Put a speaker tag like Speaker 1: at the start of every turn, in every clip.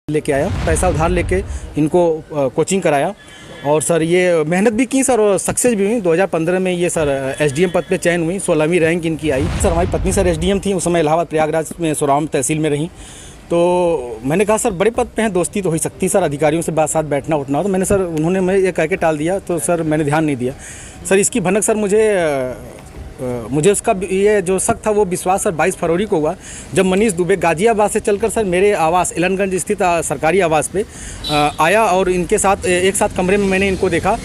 Speaker 1: लेके आया, पैसा उधार लेके इनको कोचिंग कराया और सर ये मेहनत भी की सर और सक्सेस भी हुई। 2015 में ये सर एसडीएम पद पे चयन हुई, 16वीं रैंक इनकी आई। सर हमारी पत्नी सर एसडीएम थी, उस समय इलाहाबाद प्रयागराज में सोराम तहसील में रहीं। तो मैंने कहा सर बड़े पद पे हैं, दोस्ती तो हो ही सकती सर, अधिकारियों से साथ बैठना उठना। तो मैंने सर उन्होंने मैं ये कह के टाल दिया, तो सर मैंने ध्यान नहीं दिया। सर इसकी भनक सर मुझे उसका ये जो शक था वो विश्वास सर 22 फरवरी को हुआ, जब मनीष दुबे गाजियाबाद से चलकर सर मेरे आवास एलनगंज स्थित सरकारी आवास पे आया और इनके साथ एक साथ कमरे में मैंने इनको देखा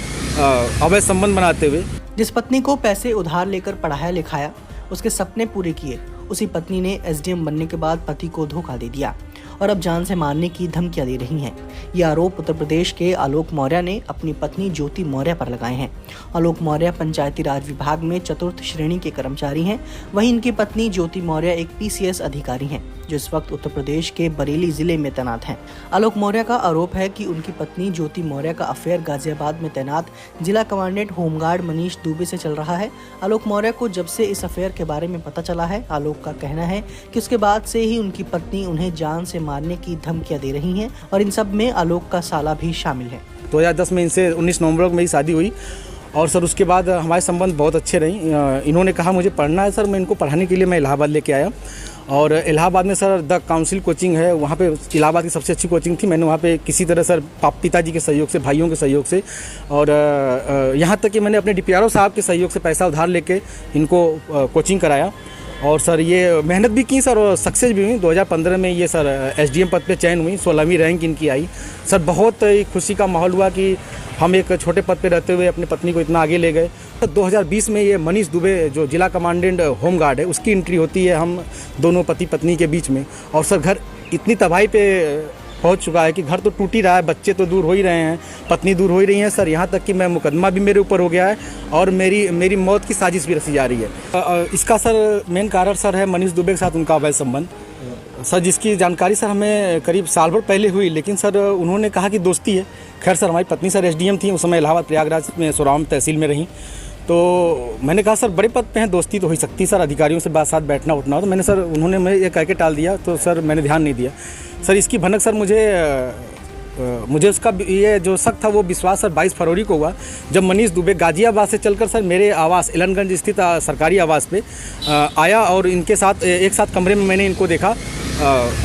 Speaker 1: अवैध संबंध बनाते हुए।
Speaker 2: जिस पत्नी को पैसे उधार लेकर पढ़ाया लिखाया, उसके सपने पूरे किए, उसी पत्नी ने एसडीएम बनने के बाद पति को धोखा दे दिया और अब जान से मारने की धमकियां दे रही हैं। ये आरोप उत्तर प्रदेश के आलोक मौर्य ने अपनी पत्नी ज्योति मौर्य पर लगाए हैं। आलोक मौर्य पंचायती राज विभाग में चतुर्थ श्रेणी के कर्मचारी हैं। वहीं इनकी पत्नी ज्योति मौर्य एक पीसीएस अधिकारी हैं, जो इस वक्त उत्तर प्रदेश के बरेली जिले में तैनात हैं। आलोक मौर्य का आरोप है कि उनकी पत्नी ज्योति मौर्य का अफेयर गाजियाबाद में तैनात जिला कमांडेंट होमगार्ड मनीष दुबे से चल रहा है। आलोक मौर्य को जब से इस अफेयर के बारे में पता चला है, आलोक का कहना है कि उसके बाद से ही उनकी पत्नी उन्हें जान से मारने की धमकियां दे रही हैं और इन सब में आलोक का साला भी शामिल है।
Speaker 1: 2010 में इनसे 19 नवंबर को मेरी शादी हुई और सर उसके बाद हमारे संबंध बहुत अच्छे रहे। इन्होंने कहा मुझे पढ़ना है सर, मैं इनको पढ़ाने के लिए मैं इलाहाबाद लेके आया और इलाहाबाद में सर द काउंसिल कोचिंग है, वहाँ पे इलाहाबाद की सबसे अच्छी कोचिंग थी। मैंने वहाँ पे किसी तरह सर पिताजी के सहयोग से, भाइयों के सहयोग से और यहाँ तक कि मैंने अपने डीपीआरओ साहब के सहयोग से पैसा उधार लेके इनको कोचिंग कराया और सर ये मेहनत भी की सर और सक्सेस भी हुई। 2015 में ये सर एसडीएम पद पे चयन हुई, 16वीं रैंक इनकी आई। सर बहुत ही खुशी का माहौल हुआ कि हम एक छोटे पद पे रहते हुए अपनी पत्नी को इतना आगे ले गए। 2020 में ये मनीष दुबे जो जिला कमांडेंट होमगार्ड है, उसकी एंट्री होती है हम दोनों पति पत्नी के बीच में और सर घर इतनी तबाही पे पहुंच चुका है कि घर तो टूट ही रहा है, बच्चे तो दूर हो ही रहे हैं, पत्नी दूर हो ही रही है सर। यहाँ तक कि मैं मुकदमा भी मेरे ऊपर हो गया है और मेरी मौत की साजिश भी रची जा रही है। इसका सर मेन कारण सर है मनीष दुबे के साथ उनका अवैध संबंध सर, जिसकी जानकारी सर हमें करीब साल भर पहले हुई, लेकिन सर उन्होंने कहा कि दोस्ती है। खैर सर हमारी पत्नी सर एसडीएम थी, उस समय इलाहाबाद प्रयागराज में सोराम तहसील में रहीं। तो मैंने कहा सर बड़े पद पे हैं, दोस्ती तो हो ही सकती सर, अधिकारियों से साथ बैठना उठना। तो मैंने सर उन्होंने मैं ये कह के टाल दिया, तो सर मैंने ध्यान नहीं दिया। सर इसकी भनक सर मुझे उसका ये जो शक था वो विश्वास सर 22 फरवरी को हुआ, जब मनीष दुबे गाजियाबाद से चलकर सर मेरे आवास एलनगंज स्थित सरकारी आवास पे आया और इनके साथ एक साथ कमरे में मैंने इनको देखा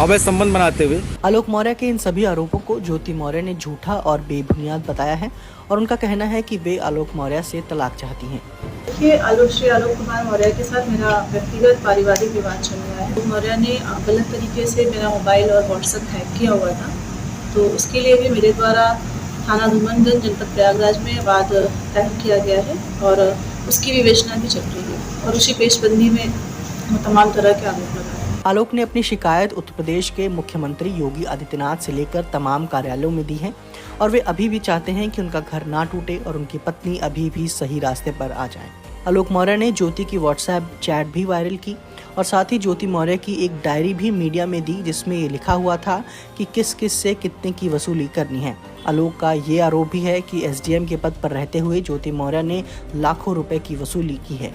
Speaker 1: अवैध संबंध बनाते हुए।
Speaker 2: आलोक मौर्य के इन सभी आरोपों को ज्योति मौर्य ने झूठा और बेबुनियाद बताया है और उनका कहना है कि वे आलोक मौर्य से तलाक चाहती हैं।
Speaker 3: देखिए, श्री आलोक कुमार मौर्य के साथ मेरा व्यक्तिगत पारिवारिक विवाद चल रहा है। आलोक मौर्य ने गलत तरीके से मेरा मोबाइल और व्हाट्सएप हैक किया हुआ था, तो उसके लिए भी मेरे द्वारा थाना धूमनगंज जनपद प्रयागराज में वाद दायर किया गया है और उसकी विवेचना भी चल रही है और उसी पेशबंदी में तमाम तरह के आरोप लगा है।
Speaker 2: आलोक ने अपनी शिकायत उत्तर प्रदेश के मुख्यमंत्री योगी आदित्यनाथ से लेकर तमाम कार्यालयों में दी है और वे अभी भी चाहते हैं कि उनका घर ना टूटे और उनकी पत्नी अभी भी सही रास्ते पर आ जाए। आलोक मौर्य ने ज्योति की व्हाट्सएप चैट भी वायरल की और साथ ही ज्योति मौर्य की एक डायरी भी मीडिया में दी, जिसमें ये लिखा हुआ था कि किस किस से कितने की वसूली करनी है। आलोक का ये आरोप भी है कि एसडीएम के पद पर रहते हुए ज्योति मौर्य ने लाखों रुपए की वसूली की है।